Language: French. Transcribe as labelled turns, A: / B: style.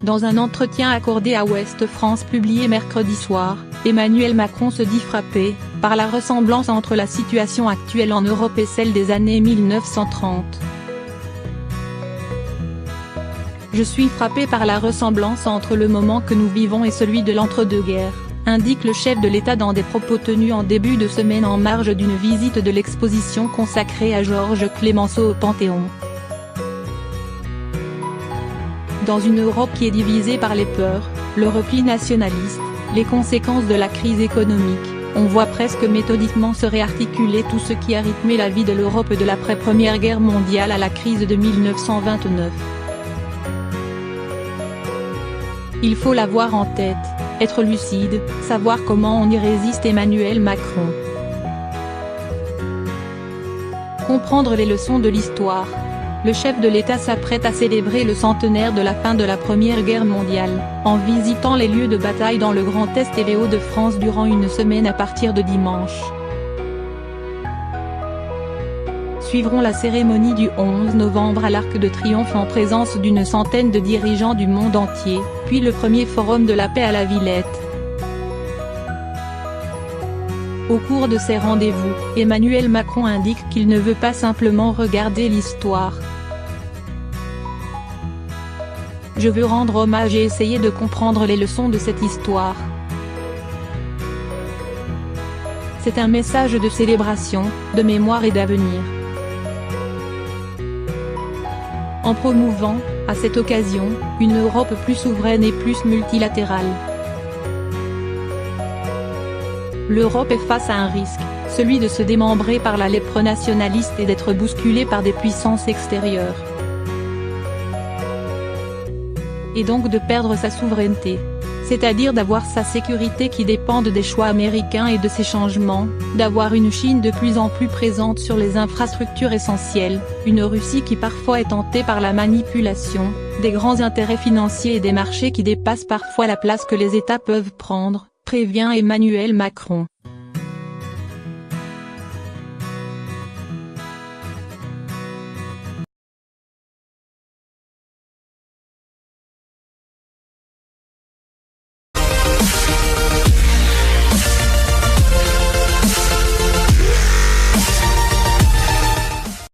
A: Dans un entretien accordé à Ouest France publié mercredi soir, Emmanuel Macron se dit frappé par la ressemblance entre la situation actuelle en Europe et celle des années 1930. Je suis frappé par la ressemblance entre le moment que nous vivons et celui de l'entre-deux-guerres, indique le chef de l'État dans des propos tenus en début de semaine en marge d'une visite de l'exposition consacrée à Georges Clemenceau au Panthéon. Dans une Europe qui est divisée par les peurs, le repli nationaliste, les conséquences de la crise économique, on voit presque méthodiquement se réarticuler tout ce qui a rythmé la vie de l'Europe de l'après-Première Guerre mondiale à la crise de 1929. Il faut l'avoir en tête, être lucide, savoir comment on y résiste. Emmanuel Macron. Comprendre les leçons de l'histoire. Le chef de l'État s'apprête à célébrer le centenaire de la fin de la Première Guerre mondiale, en visitant les lieux de bataille dans le Grand Est et les Hauts-de-France durant une semaine à partir de dimanche. Suivront la cérémonie du 11 novembre à l'Arc de Triomphe en présence d'une centaine de dirigeants du monde entier, puis le premier forum de la paix à la Villette. Au cours de ces rendez-vous, Emmanuel Macron indique qu'il ne veut pas simplement regarder l'histoire. Je veux rendre hommage et essayer de comprendre les leçons de cette histoire. C'est un message de célébration, de mémoire et d'avenir. En promouvant, à cette occasion, une Europe plus souveraine et plus multilatérale. L'Europe est face à un risque, celui de se démembrer par la lèpre nationaliste et d'être bousculée par des puissances extérieures. Et donc de perdre sa souveraineté. C'est-à-dire d'avoir sa sécurité qui dépende des choix américains et de ces changements, d'avoir une Chine de plus en plus présente sur les infrastructures essentielles, une Russie qui parfois est tentée par la manipulation, des grands intérêts financiers et des marchés qui dépassent parfois la place que les États peuvent prendre, prévient Emmanuel Macron.